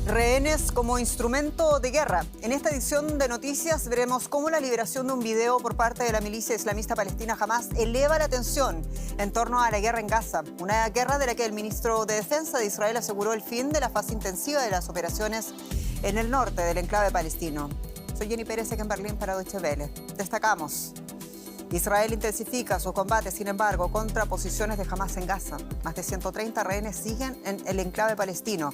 Rehenes como instrumento de guerra. En esta edición de Noticias veremos cómo la liberación de un video por parte de la milicia islamista palestina Hamas eleva la tensión en torno a la guerra en Gaza. Una guerra de la que el ministro de Defensa de Israel aseguró el fin de la fase intensiva de las operaciones en el norte del enclave palestino. Soy Jenny Pérez, aquí en Berlín para Deutsche Welle. Destacamos: Israel intensifica sus combates, sin embargo, contra posiciones de Hamas en Gaza. Más de 130 rehenes siguen en el enclave palestino.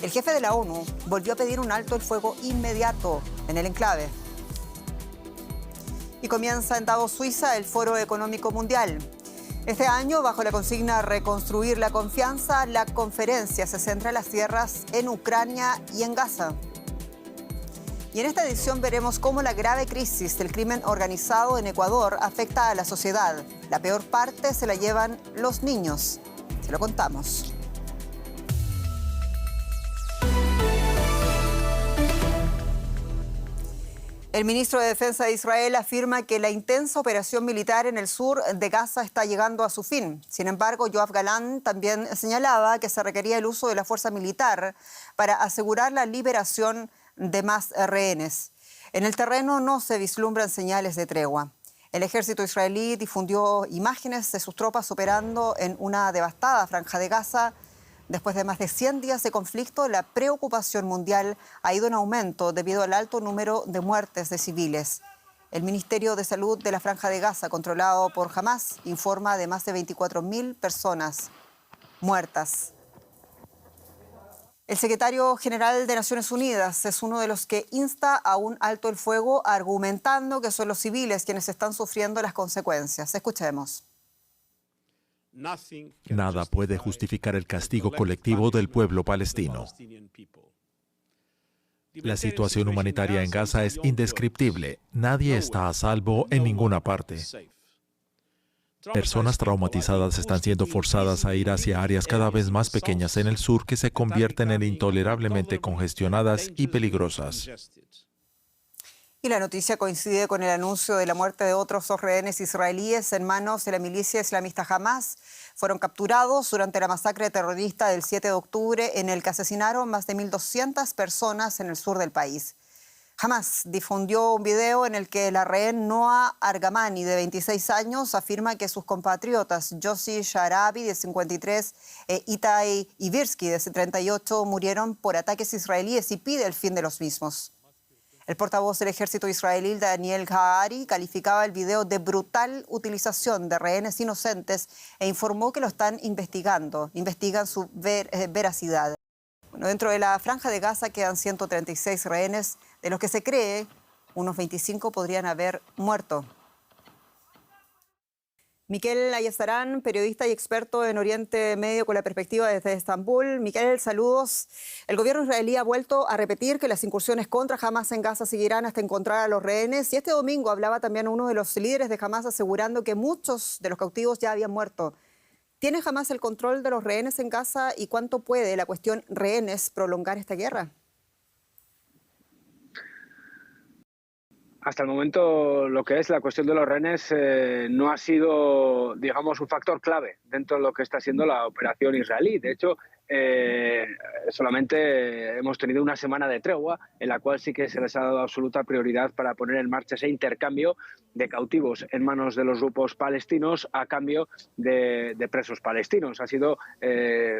El jefe de la ONU volvió a pedir un alto el fuego inmediato en el enclave. Y comienza en Davos, Suiza, el Foro Económico Mundial. Este año, bajo la consigna Reconstruir la confianza, la conferencia se centra en las guerras en Ucrania y en Gaza. Y en esta edición veremos cómo la grave crisis del crimen organizado en Ecuador afecta a la sociedad. La peor parte se la llevan los niños. Se lo contamos. El ministro de Defensa de Israel afirma que la intensa operación militar en el sur de Gaza está llegando a su fin. Sin embargo, Yoav Galán también señalaba que se requería el uso de la fuerza militar para asegurar la liberación de más rehenes. En el terreno no se vislumbran señales de tregua. El ejército israelí difundió imágenes de sus tropas operando en una devastada franja de Gaza. Después de más de 100 días de conflicto, la preocupación mundial ha ido en aumento debido al alto número de muertes de civiles. El Ministerio de Salud de la Franja de Gaza, controlado por Hamas, informa de más de 24.000 personas muertas. El secretario general de Naciones Unidas es uno de los que insta a un alto el fuego, argumentando que son los civiles quienes están sufriendo las consecuencias. Escuchemos. Nada puede justificar el castigo colectivo del pueblo palestino. La situación humanitaria en Gaza es indescriptible. Nadie está a salvo en ninguna parte. Personas traumatizadas están siendo forzadas a ir hacia áreas cada vez más pequeñas en el sur que se convierten en intolerablemente congestionadas y peligrosas. Y la noticia coincide con el anuncio de la muerte de otros 2 rehenes israelíes en manos de la milicia islamista Hamas. Fueron capturados durante la masacre terrorista del 7 de octubre en el que asesinaron más de 1.200 personas en el sur del país. Hamas difundió un video en el que la rehén Noa Argamani, de 26 años, afirma que sus compatriotas Yossi Sharabi, de 53, e Itai Ivirsky, de 38, murieron por ataques israelíes y pide el fin de los mismos. El portavoz del ejército israelí, Daniel Hagari, calificaba el video de brutal utilización de rehenes inocentes e informó que lo están investigando, investigan su veracidad. Bueno, dentro de la franja de Gaza quedan 136 rehenes, de los que se cree unos 25 podrían haber muerto. Miquel Ayestarán, periodista y experto en Oriente Medio con la perspectiva desde Estambul. Miquel, saludos. El gobierno israelí ha vuelto a repetir que las incursiones contra Hamas en Gaza seguirán hasta encontrar a los rehenes. Y este domingo hablaba también uno de los líderes de Hamas asegurando que muchos de los cautivos ya habían muerto. ¿Tiene Hamas el control de los rehenes en Gaza y cuánto puede la cuestión rehenes prolongar esta guerra? Hasta el momento, lo que es la cuestión de los rehenes no ha sido, digamos, un factor clave dentro de lo que está siendo la operación israelí. De hecho, solamente hemos tenido una semana de tregua en la cual sí que se les ha dado absoluta prioridad para poner en marcha ese intercambio de cautivos en manos de los grupos palestinos a cambio de presos palestinos. Ha sido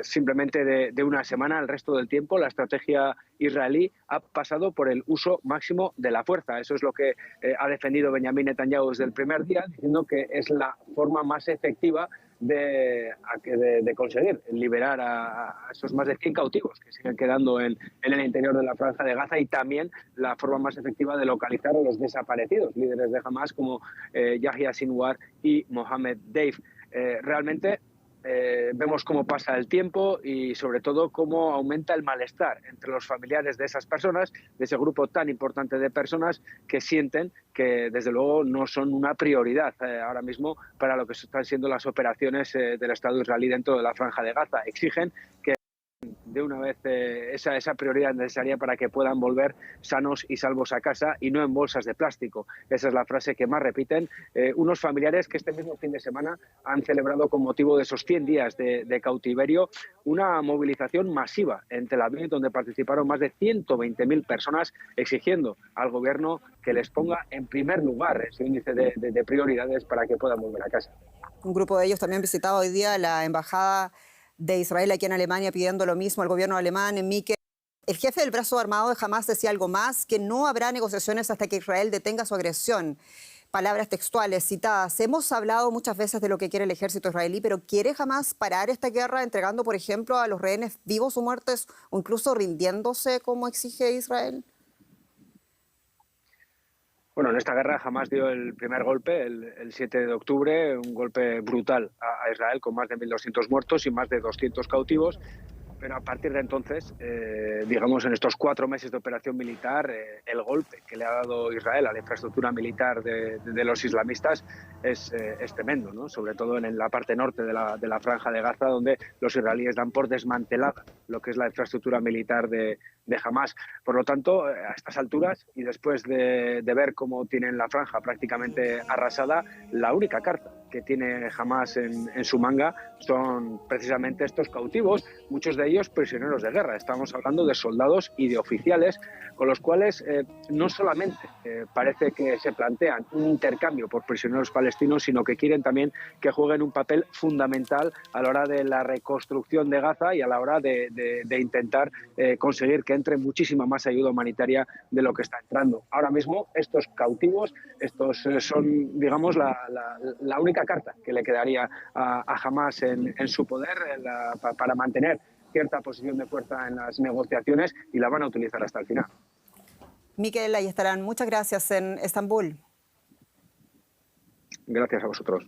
simplemente de una semana. El resto del tiempo la estrategia israelí ha pasado por el uso máximo de la fuerza. Eso es lo que ha defendido Benjamín Netanyahu desde el primer día, diciendo que es la forma más efectiva de conseguir liberar a esos más de 100 cautivos que siguen quedando en el interior de la franja de Gaza, y también la forma más efectiva de localizar a los desaparecidos líderes de Hamas como Yahya Sinwar y Mohammed Deif. Realmente vemos cómo pasa el tiempo y sobre todo cómo aumenta el malestar entre los familiares de esas personas, de ese grupo tan importante de personas que sienten que desde luego no son una prioridad ahora mismo para lo que están siendo las operaciones del Estado israelí dentro de la franja de Gaza. Exigen que de de una vez esa prioridad necesaria para que puedan volver sanos y salvos a casa y no en bolsas de plástico. Esa es la frase que más repiten unos familiares que este mismo fin de semana han celebrado con motivo de esos 100 días de cautiverio una movilización masiva en Tel Aviv, donde participaron más de 120.000 personas exigiendo al gobierno que les ponga en primer lugar ese índice de prioridades para que puedan volver a casa. Un grupo de ellos también visitaba hoy día la embajada de Israel aquí en Alemania pidiendo lo mismo al gobierno alemán. Mike, el jefe del brazo armado de Hamás decía algo más, que no habrá negociaciones hasta que Israel detenga su agresión. Palabras textuales citadas. Hemos hablado muchas veces de lo que quiere el ejército israelí, pero ¿quiere Hamás parar esta guerra entregando, por ejemplo, a los rehenes vivos o muertos o incluso rindiéndose como exige Israel? Bueno, en esta guerra Hamás dio el primer golpe el 7 de octubre, un golpe brutal a Israel con más de 1.200 muertos y más de 200 cautivos. Pero a partir de entonces, digamos, en estos 4 meses de operación militar, el golpe que le ha dado Israel a la infraestructura militar de los islamistas es tremendo, ¿no? Sobre todo en la parte norte de la franja de Gaza, donde los israelíes dan por desmantelada lo que es la infraestructura militar de Hamás. Por lo tanto, a estas alturas y después de ver cómo tienen la franja prácticamente arrasada, la única carta que tiene Hamás en su manga son precisamente estos cautivos, muchos de ellos prisioneros de guerra. Estamos hablando de soldados y de oficiales con los cuales no solamente parece que se plantean un intercambio por prisioneros palestinos, sino que quieren también que jueguen un papel fundamental a la hora de la reconstrucción de Gaza y a la hora de intentar conseguir que entre muchísima más ayuda humanitaria de lo que está entrando. Ahora mismo estos cautivos, estos son, digamos, la única carta que le quedaría a Hamás en su poder para mantener cierta posición de fuerza en las negociaciones, y la van a utilizar hasta el final. Miquel, ahí estarán. Muchas gracias en Estambul. Gracias a vosotros.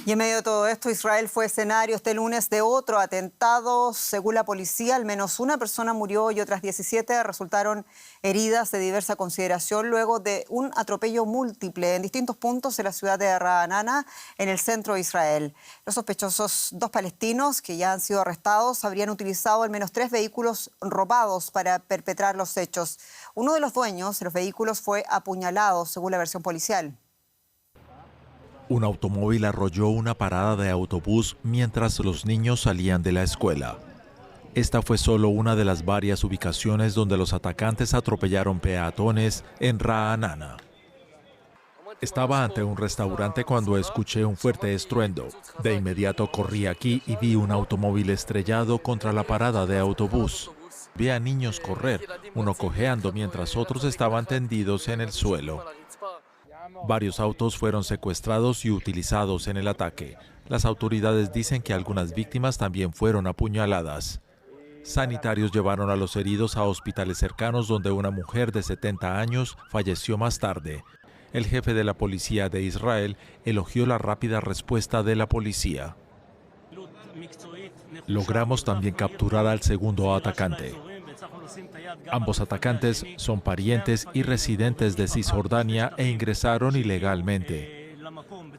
Y en medio de todo esto, Israel fue escenario este lunes de otro atentado. Según la policía, al menos una persona murió y otras 17 resultaron heridas de diversa consideración luego de un atropello múltiple en distintos puntos de la ciudad de Ra'anana, en el centro de Israel. Los sospechosos, 2 palestinos que ya han sido arrestados, habrían utilizado al menos 3 vehículos robados para perpetrar los hechos. Uno de los dueños de los vehículos fue apuñalado, según la versión policial. Un automóvil arrolló una parada de autobús mientras los niños salían de la escuela. Esta fue solo una de las varias ubicaciones donde los atacantes atropellaron peatones en Ra'anana. Estaba ante un restaurante cuando escuché un fuerte estruendo. De inmediato corrí aquí y vi un automóvil estrellado contra la parada de autobús. Vi a niños correr, uno cojeando mientras otros estaban tendidos en el suelo. Varios autos fueron secuestrados y utilizados en el ataque. Las autoridades dicen que algunas víctimas también fueron apuñaladas. Sanitarios llevaron a los heridos a hospitales cercanos, donde una mujer de 70 años falleció más tarde. El jefe de la policía de Israel elogió la rápida respuesta de la policía. Logramos también capturar al segundo atacante. Ambos atacantes son parientes y residentes de Cisjordania e ingresaron ilegalmente.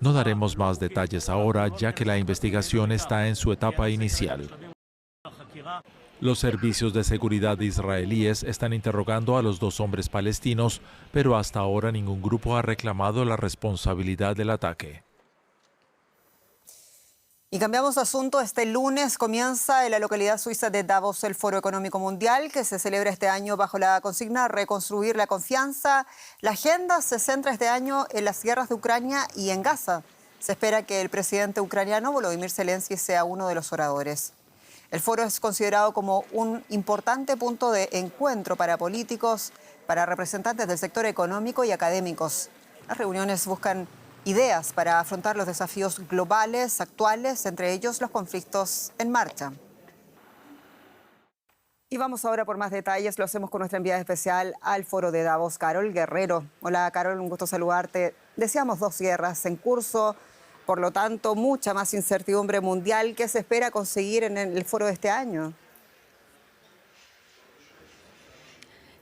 No daremos más detalles ahora, ya que la investigación está en su etapa inicial. Los servicios de seguridad israelíes están interrogando a los 2 hombres palestinos, pero hasta ahora ningún grupo ha reclamado la responsabilidad del ataque. Y cambiamos de asunto. Este lunes comienza en la localidad suiza de Davos el Foro Económico Mundial, que se celebra este año bajo la consigna Reconstruir la confianza. La agenda se centra este año en las guerras de Ucrania y en Gaza. Se espera que el presidente ucraniano Volodymyr Zelensky sea uno de los oradores. El foro es considerado como un importante punto de encuentro para políticos, para representantes del sector económico y académicos. Las reuniones buscan ideas para afrontar los desafíos globales actuales, entre ellos los conflictos en marcha. Y vamos ahora por más detalles. Lo hacemos con nuestra enviada especial al Foro de Davos, Carol Guerrero. Hola, Carol, un gusto saludarte. Decíamos 2 guerras en curso, por lo tanto, mucha más incertidumbre mundial. ¿Qué se espera conseguir en el foro de este año?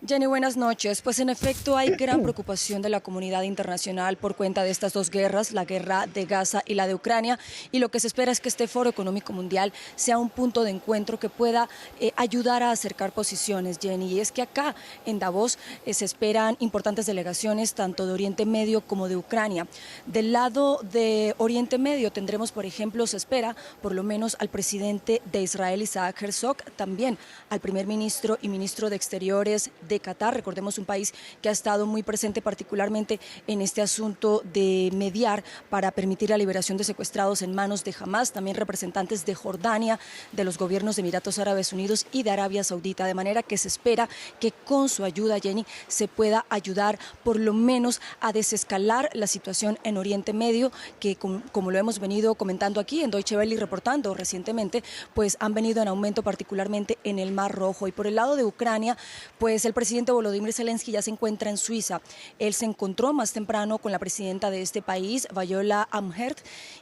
Jenny, buenas noches. Pues en efecto hay gran preocupación de la comunidad internacional por cuenta de estas dos guerras, la guerra de Gaza y la de Ucrania, y lo que se espera es que este Foro Económico Mundial sea un punto de encuentro que pueda ayudar a acercar posiciones, Jenny. Y es que acá en Davos se esperan importantes delegaciones tanto de Oriente Medio como de Ucrania. Del lado de Oriente Medio tendremos, por ejemplo, se espera por lo menos al presidente de Israel, Isaac Herzog, también al primer ministro y ministro de Exteriores de Qatar, recordemos un país que ha estado muy presente particularmente en este asunto de mediar para permitir la liberación de secuestrados en manos de Hamas, también representantes de Jordania, de los gobiernos de Emiratos Árabes Unidos y de Arabia Saudita, de manera que se espera que con su ayuda, Jenny, se pueda ayudar por lo menos a desescalar la situación en Oriente Medio, que como lo hemos venido comentando aquí en Deutsche Welle y reportando recientemente, pues han venido en aumento particularmente en el Mar Rojo. Y por el lado de Ucrania, pues el presidente Volodymyr Zelensky ya se encuentra en Suiza. Él se encontró más temprano con la presidenta de este país, Viola Amherd,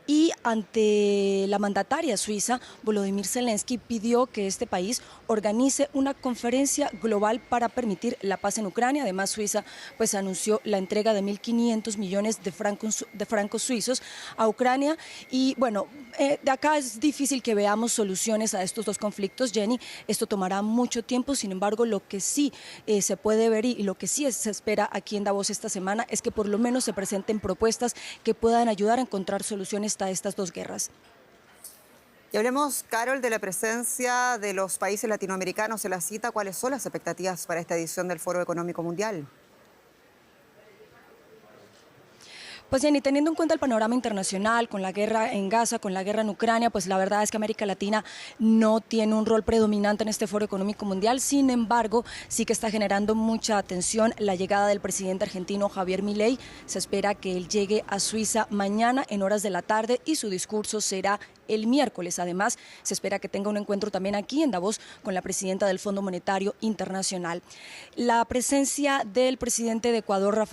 y ante la mandataria suiza, Volodymyr Zelensky pidió que este país organice una conferencia global para permitir la paz en Ucrania. Además, Suiza pues anunció la entrega de 1.500 millones de francos suizos a Ucrania. Y bueno, de acá es difícil que veamos soluciones a estos dos conflictos, Jenny. Esto tomará mucho tiempo, sin embargo, lo que sí se puede ver y lo que sí se espera aquí en Davos esta semana es que por lo menos se presenten propuestas que puedan ayudar a encontrar soluciones a estas dos guerras. Y hablemos, Carol, de la presencia de los países latinoamericanos en la cita. ¿Cuáles son las expectativas para esta edición del Foro Económico Mundial? Pues Jenny, teniendo en cuenta el panorama internacional, con la guerra en Gaza, con la guerra en Ucrania, pues la verdad es que América Latina no tiene un rol predominante en este Foro Económico Mundial. Sin embargo, sí que está generando mucha atención la llegada del presidente argentino Javier Milei. Se espera que él llegue a Suiza mañana en horas de la tarde y su discurso será el miércoles. Además, se espera que tenga un encuentro también aquí en Davos con la presidenta del Fondo Monetario Internacional. La presencia del presidente de Ecuador,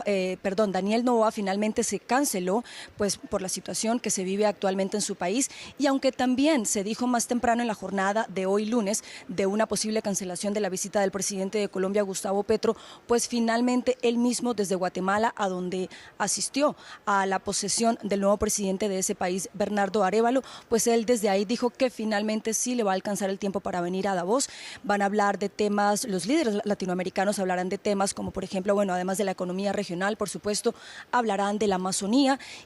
Daniel Noboa, finalmente se canceló pues por la situación que se vive actualmente en su país, y aunque también se dijo más temprano en la jornada de hoy lunes de una posible cancelación de la visita del presidente de Colombia, Gustavo Petro, pues finalmente él mismo desde Guatemala, a donde asistió a la posesión del nuevo presidente de ese país, Bernardo Arévalo, pues él desde ahí dijo que finalmente sí le va a alcanzar el tiempo para venir a Davos. Van a hablar de temas, los líderes latinoamericanos hablarán de temas como por ejemplo, bueno, además de la economía regional, por supuesto, hablarán de la Amazonía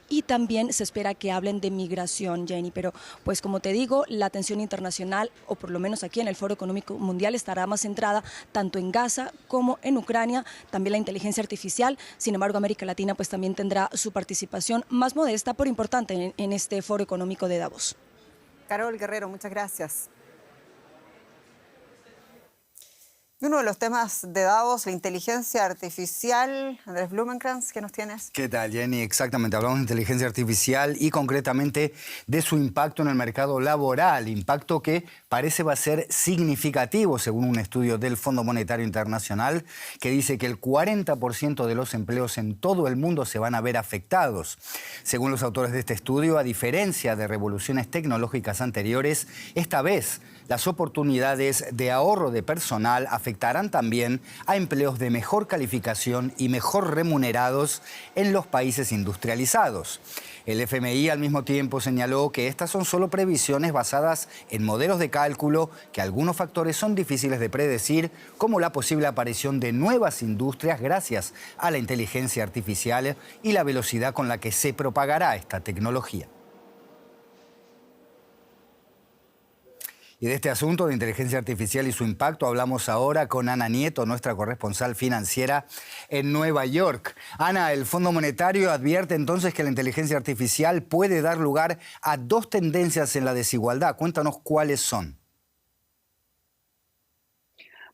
y también se espera que hablen de migración, Jenny. Pero pues como te digo, la atención internacional, o por lo menos aquí en el Foro Económico Mundial, estará más centrada tanto en Gaza como en Ucrania, también la inteligencia artificial. Sin embargo, América Latina pues también tendrá su participación más modesta, pero importante en este Foro Económico de Davos. Carol Guerrero, muchas gracias. Y uno de los temas de Davos, la inteligencia artificial. Andrés Blumenkrantz, ¿qué nos tienes? ¿Qué tal, Jenny? Exactamente, hablamos de inteligencia artificial y concretamente de su impacto en el mercado laboral, impacto que parece va a ser significativo según un estudio del Fondo Monetario Internacional que dice que el 40% de los empleos en todo el mundo se van a ver afectados. Según los autores de este estudio, a diferencia de revoluciones tecnológicas anteriores, esta vez las oportunidades de ahorro de personal afectarán también a empleos de mejor calificación y mejor remunerados en los países industrializados. El FMI al mismo tiempo señaló que estas son solo previsiones basadas en modelos de cálculo, que algunos factores son difíciles de predecir, como la posible aparición de nuevas industrias gracias a la inteligencia artificial y la velocidad con la que se propagará esta tecnología. Y de este asunto de inteligencia artificial y su impacto hablamos ahora con Ana Nieto, nuestra corresponsal financiera en Nueva York. Ana, el Fondo Monetario advierte entonces que la inteligencia artificial puede dar lugar a dos tendencias en la desigualdad. Cuéntanos cuáles son.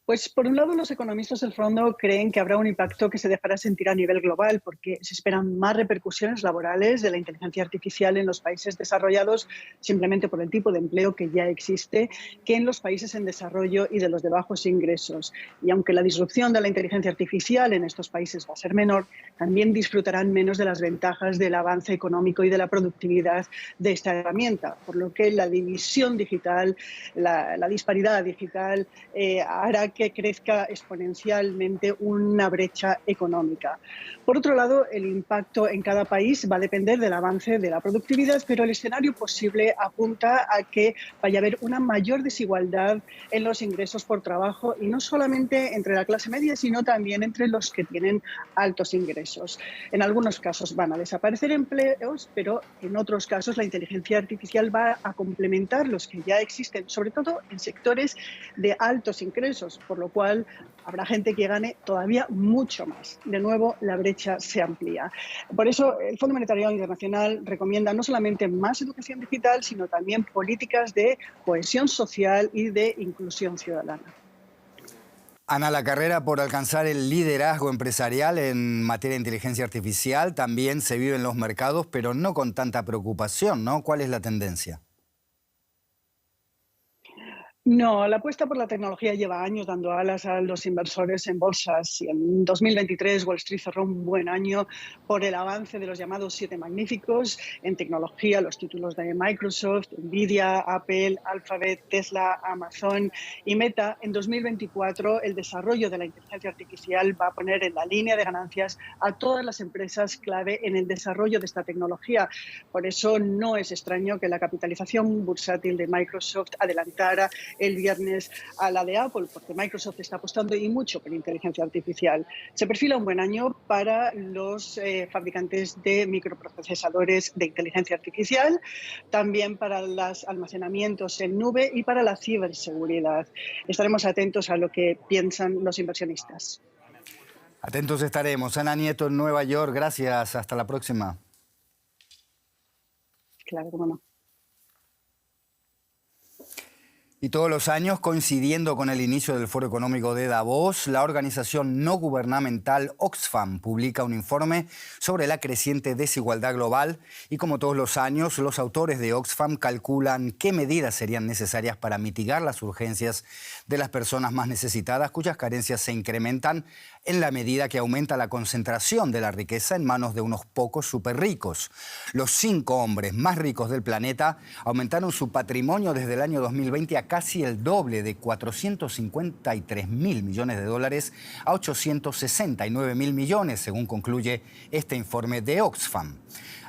Pues por un lado los economistas del fondo creen que habrá un impacto que se dejará sentir a nivel global porque se esperan más repercusiones laborales de la inteligencia artificial en los países desarrollados simplemente por el tipo de empleo que ya existe que en los países en desarrollo y de los de bajos ingresos. Y aunque la disrupción de la inteligencia artificial en estos países va a ser menor, también disfrutarán menos de las ventajas del avance económico y de la productividad de esta herramienta, por lo que la división digital, la disparidad digital hará que crezca exponencialmente una brecha económica. Por otro lado, el impacto en cada país va a depender del avance de la productividad, pero el escenario posible apunta a que vaya a haber una mayor desigualdad en los ingresos por trabajo, y no solamente entre la clase media, sino también entre los que tienen altos ingresos. En algunos casos van a desaparecer empleos, pero en otros casos la inteligencia artificial va a complementar los que ya existen, sobre todo en sectores de altos ingresos, por lo cual habrá gente que gane todavía mucho más. De nuevo, la brecha se amplía. Por eso, el Fondo Monetario Internacional recomienda no solamente más educación digital, sino también políticas de cohesión social y de inclusión ciudadana. Ana, la carrera por alcanzar el liderazgo empresarial en materia de inteligencia artificial también se vive en los mercados, pero no con tanta preocupación, ¿no? ¿Cuál es la tendencia? No, la apuesta por la tecnología lleva años dando alas a los inversores en bolsas, y en 2023 Wall Street cerró un buen año por el avance de los llamados 7 magníficos en tecnología, los títulos de Microsoft, Nvidia, Apple, Alphabet, Tesla, Amazon y Meta. En 2024 el desarrollo de la inteligencia artificial va a poner en la línea de ganancias a todas las empresas clave en el desarrollo de esta tecnología. Por eso no es extraño que la capitalización bursátil de Microsoft adelantara el viernes a la de Apple, porque Microsoft está apostando y mucho por inteligencia artificial. Se perfila un buen año para los fabricantes de microprocesadores de inteligencia artificial, también para los almacenamientos en nube y para la ciberseguridad. Estaremos atentos a lo que piensan los inversionistas. Atentos estaremos. Ana Nieto en Nueva York, gracias. Hasta la próxima. Claro, cómo no. Y todos los años, coincidiendo con el inicio del Foro Económico de Davos, la organización no gubernamental Oxfam publica un informe sobre la creciente desigualdad global, y como todos los años, los autores de Oxfam calculan qué medidas serían necesarias para mitigar las urgencias de las personas más necesitadas, cuyas carencias se incrementan en la medida que aumenta la concentración de la riqueza en manos de unos pocos superricos. Los 5 hombres más ricos del planeta aumentaron su patrimonio desde el año 2020 a casi el doble, de 453.000 millones de dólares a 869.000 millones, según concluye este informe de Oxfam.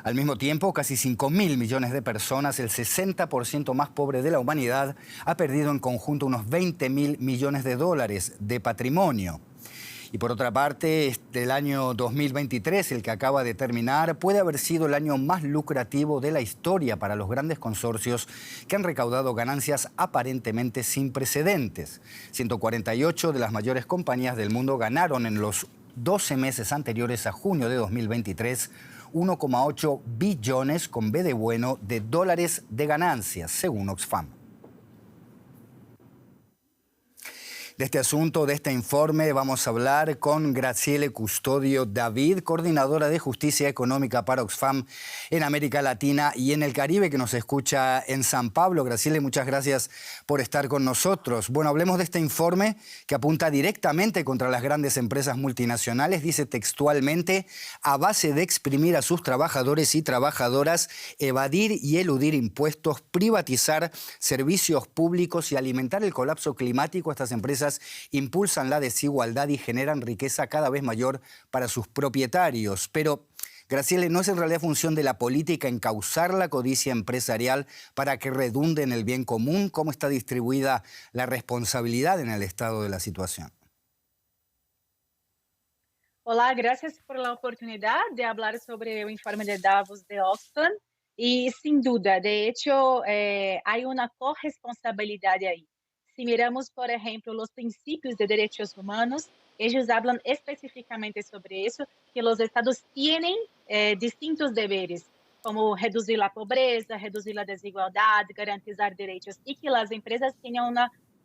Al mismo tiempo, casi 5.000 millones de personas, el 60% más pobre de la humanidad, ha perdido en conjunto unos 20.000 millones de dólares de patrimonio. Y por otra parte, el año 2023, el que acaba de terminar, puede haber sido el año más lucrativo de la historia para los grandes consorcios que han recaudado ganancias aparentemente sin precedentes. 148 de las mayores compañías del mundo ganaron en los 12 meses anteriores a junio de 2023 1,8 billones, con B de bueno, de dólares de ganancias, según Oxfam. De este asunto, de este informe, vamos a hablar con Graciele Custodio David, coordinadora de Justicia Económica para Oxfam en América Latina y en el Caribe, que nos escucha en San Pablo. Graciele, muchas gracias por estar con nosotros. Bueno, hablemos de este informe que apunta directamente contra las grandes empresas multinacionales. Dice textualmente: a base de exprimir a sus trabajadores y trabajadoras, evadir y eludir impuestos, privatizar servicios públicos y alimentar el colapso climático, estas empresas impulsan la desigualdad y generan riqueza cada vez mayor para sus propietarios. Pero, Graciele, ¿no es en realidad función de la política encauzar la codicia empresarial para que redunde en el bien común? ¿Cómo está distribuida la responsabilidad en el estado de la situación? Hola, gracias por la oportunidad de hablar sobre el informe de Davos de Oxfam. Y sin duda, de hecho, hay una corresponsabilidad ahí. Si miramos, por ejemplo, los principios de derechos humanos, ellos hablan específicamente sobre eso, que los estados tienen distintos deberes, como reducir la pobreza, reducir la desigualdad, garantizar derechos, y que las empresas tengan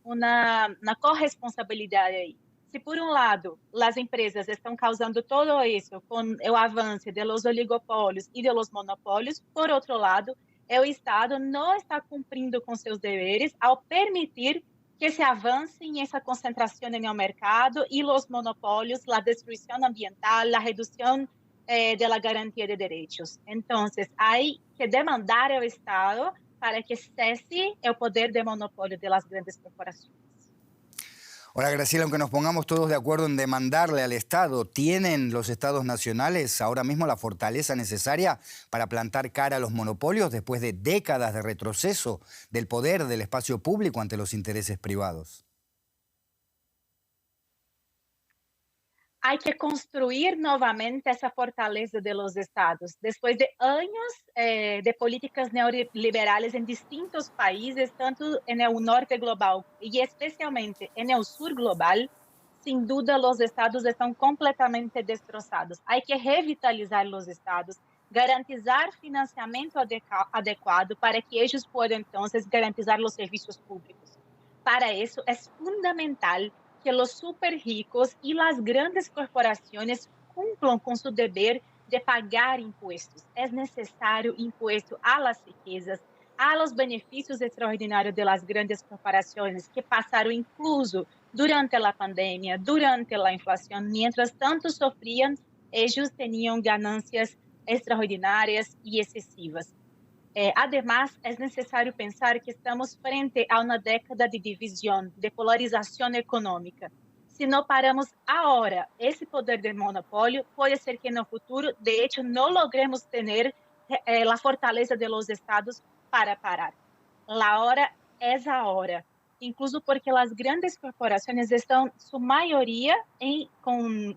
una corresponsabilidad ahí. Se por um lado as empresas estão causando todo isso com o avanço dos oligopólios e dos monopólios, por outro lado, o Estado não está cumprindo com seus deveres ao permitir que se avance en esa concentración en el mercado y los monopolios, la destrucción ambiental, la reducción de la garantía de derechos. Entonces, hay que demandar al Estado para que cese el poder de monopolio de las grandes corporaciones. Ahora, Graciela, aunque nos pongamos todos de acuerdo en demandarle al Estado, ¿tienen los estados nacionales ahora mismo la fortaleza necesaria para plantar cara a los monopolios después de décadas de retroceso del poder del espacio público ante los intereses privados? Hay que construir nuevamente esa fortaleza de los estados. Después de años de políticas neoliberales en distintos países, tanto en el norte global y especialmente en el sur global, sin duda los estados están completamente destrozados. Hay que revitalizar los estados, garantizar financiamiento adecuado para que ellos puedan entonces garantizar los servicios públicos. Para eso es fundamental que los super ricos y las grandes corporaciones cumplan con su deber de pagar impuestos. Es necesario impuesto a las riquezas, a los beneficios extraordinarios de las grandes corporaciones que pasaron incluso durante la pandemia, durante la inflación. Mientras tanto sufrían, ellos tenían ganancias extraordinarias y excesivas. Además, es necesario pensar que estamos frente a una década de división, de polarización económica. Si no paramos ahora ese poder de monopolio, puede ser que en el futuro, de hecho, no logremos tener la fortaleza de los estados para parar. La hora es ahora, incluso porque las grandes corporaciones están, su mayoría, con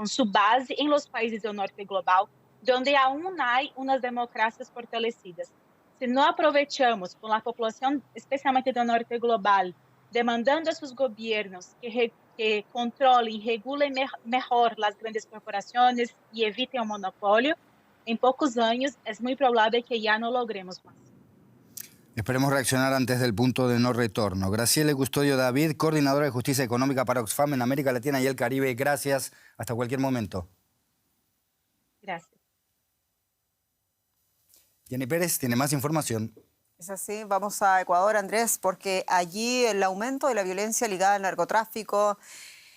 su base en los países del norte global, donde aún hay unas democracias fortalecidas. Si no aprovechamos con la población, especialmente del norte global, demandando a sus gobiernos que controlen y regulen mejor las grandes corporaciones y eviten el monopolio, en pocos años es muy probable que ya no logremos más. Esperemos reaccionar antes del punto de no retorno. Graciela Custodio David, coordinadora de Justicia Económica para Oxfam en América Latina y el Caribe. Gracias. Hasta cualquier momento. Gracias. Jenny Pérez tiene más información. Es así, vamos a Ecuador, Andrés, porque allí el aumento de la violencia ligada al narcotráfico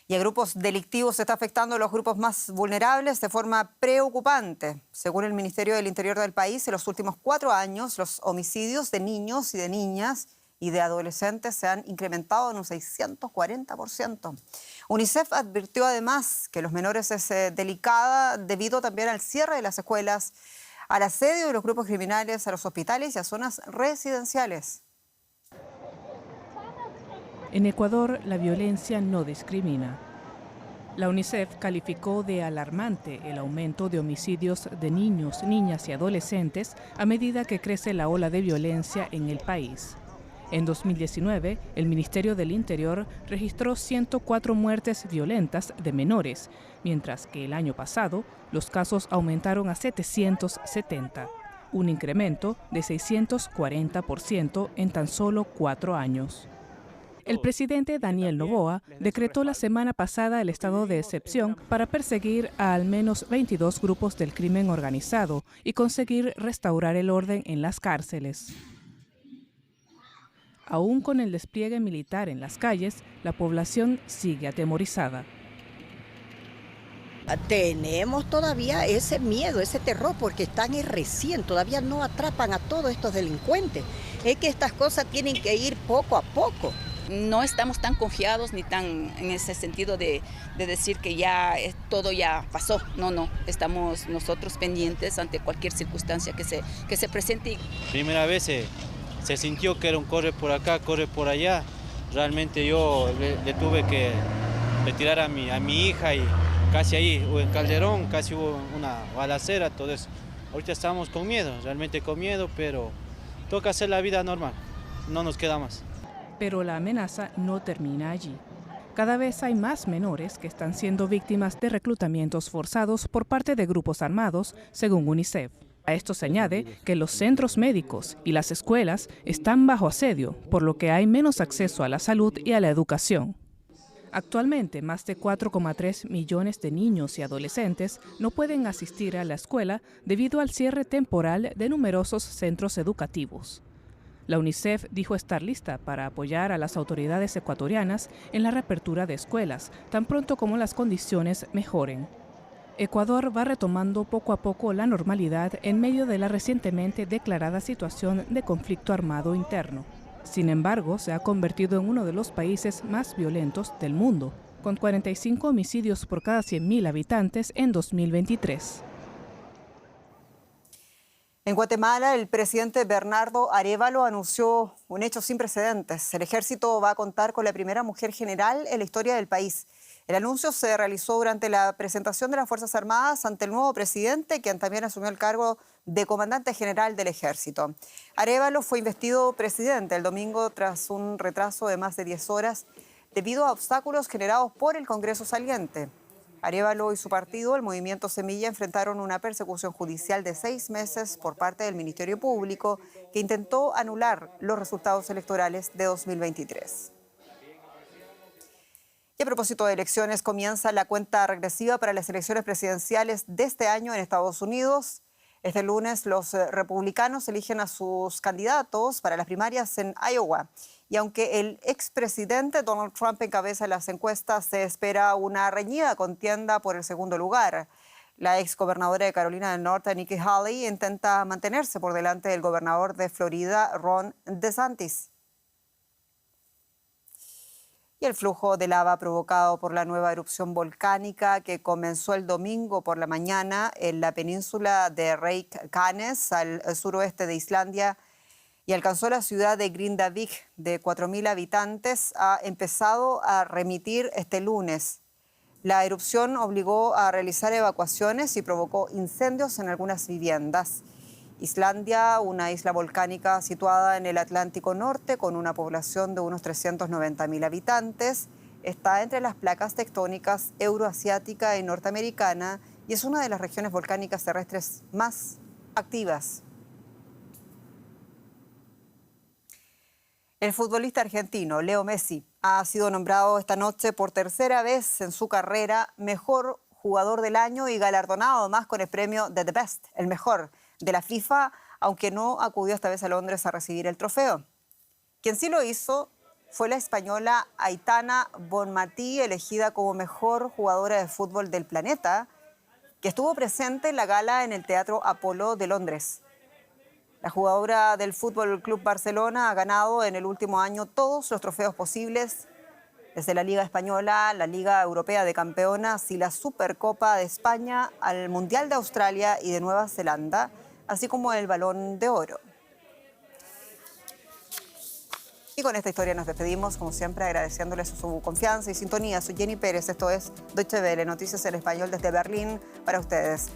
y a grupos delictivos está afectando a los grupos más vulnerables de forma preocupante. Según el Ministerio del Interior del país, en los últimos 4 años, los homicidios de niños y de niñas y de adolescentes se han incrementado en un 640%. UNICEF advirtió además que los menores es delicada debido también al cierre de las escuelas, al asedio de los grupos criminales a los hospitales y a zonas residenciales. En Ecuador, la violencia no discrimina. La UNICEF calificó de alarmante el aumento de homicidios de niños, niñas y adolescentes a medida que crece la ola de violencia en el país. En 2019, el Ministerio del Interior registró 104 muertes violentas de menores, mientras que el año pasado los casos aumentaron a 770, un incremento de 640% en tan solo 4 años. El presidente Daniel Noboa decretó la semana pasada el estado de excepción para perseguir a al menos 22 grupos del crimen organizado y conseguir restaurar el orden en las cárceles. Aún con el despliegue militar en las calles, la población sigue atemorizada. Tenemos todavía ese miedo, ese terror, porque están recién, todavía no atrapan a todos estos delincuentes. Es que estas cosas tienen que ir poco a poco. No estamos tan confiados ni tan en ese sentido de decir que ya todo ya pasó. No, estamos nosotros pendientes ante cualquier circunstancia que se presente. Primera vez se sintió que era un corre por acá, corre por allá. Realmente yo le tuve que retirar a mi hija y casi ahí, en Calderón, casi hubo una balacera, todo eso. Ahorita estamos con miedo, realmente con miedo, pero toca hacer la vida normal, no nos queda más. Pero la amenaza no termina allí. Cada vez hay más menores que están siendo víctimas de reclutamientos forzados por parte de grupos armados, según UNICEF. A esto se añade que los centros médicos y las escuelas están bajo asedio, por lo que hay menos acceso a la salud y a la educación. Actualmente, más de 4,3 millones de niños y adolescentes no pueden asistir a la escuela debido al cierre temporal de numerosos centros educativos. La UNICEF dijo estar lista para apoyar a las autoridades ecuatorianas en la reapertura de escuelas, tan pronto como las condiciones mejoren. Ecuador va retomando poco a poco la normalidad en medio de la recientemente declarada situación de conflicto armado interno. Sin embargo, se ha convertido en uno de los países más violentos del mundo, con 45 homicidios por cada 100.000 habitantes en 2023. En Guatemala, el presidente Bernardo Arévalo anunció un hecho sin precedentes. El ejército va a contar con la primera mujer general en la historia del país. El anuncio se realizó durante la presentación de las Fuerzas Armadas ante el nuevo presidente, quien también asumió el cargo de comandante general del ejército. Arévalo fue investido presidente el domingo tras un retraso de más de 10 horas debido a obstáculos generados por el Congreso saliente. Arévalo y su partido, el Movimiento Semilla, enfrentaron una persecución judicial de 6 meses por parte del Ministerio Público, que intentó anular los resultados electorales de 2023. Y a propósito de elecciones, comienza la cuenta regresiva para las elecciones presidenciales de este año en Estados Unidos. Este lunes los republicanos eligen a sus candidatos para las primarias en Iowa. Y aunque el expresidente Donald Trump encabeza las encuestas, se espera una reñida contienda por el segundo lugar. La exgobernadora de Carolina del Norte, Nikki Haley, intenta mantenerse por delante del gobernador de Florida, Ron DeSantis. Y el flujo de lava provocado por la nueva erupción volcánica que comenzó el domingo por la mañana en la península de Reykjanes, al suroeste de Islandia, y alcanzó la ciudad de Grindavik, de 4.000 habitantes, ha empezado a remitir este lunes. La erupción obligó a realizar evacuaciones y provocó incendios en algunas viviendas. Islandia, una isla volcánica situada en el Atlántico Norte con una población de unos 390.000 habitantes, está entre las placas tectónicas euroasiática y norteamericana y es una de las regiones volcánicas terrestres más activas. El futbolista argentino Leo Messi ha sido nombrado esta noche por tercera vez en su carrera mejor jugador del año y galardonado además con el premio de The Best, el mejor de la FIFA, aunque no acudió esta vez a Londres a recibir el trofeo. Quien sí lo hizo fue la española Aitana Bonmatí, elegida como mejor jugadora de fútbol del planeta, que estuvo presente en la gala en el Teatro Apolo de Londres. La jugadora del Fútbol Club Barcelona ha ganado en el último año todos los trofeos posibles, desde la Liga Española, la Liga Europea de Campeonas y la Supercopa de España al Mundial de Australia y de Nueva Zelanda, así como el Balón de Oro. Y con esta historia nos despedimos, como siempre, agradeciéndoles su confianza y sintonía. Soy Jenny Pérez, esto es Deutsche Welle, Noticias en Español desde Berlín para ustedes.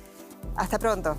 Hasta pronto.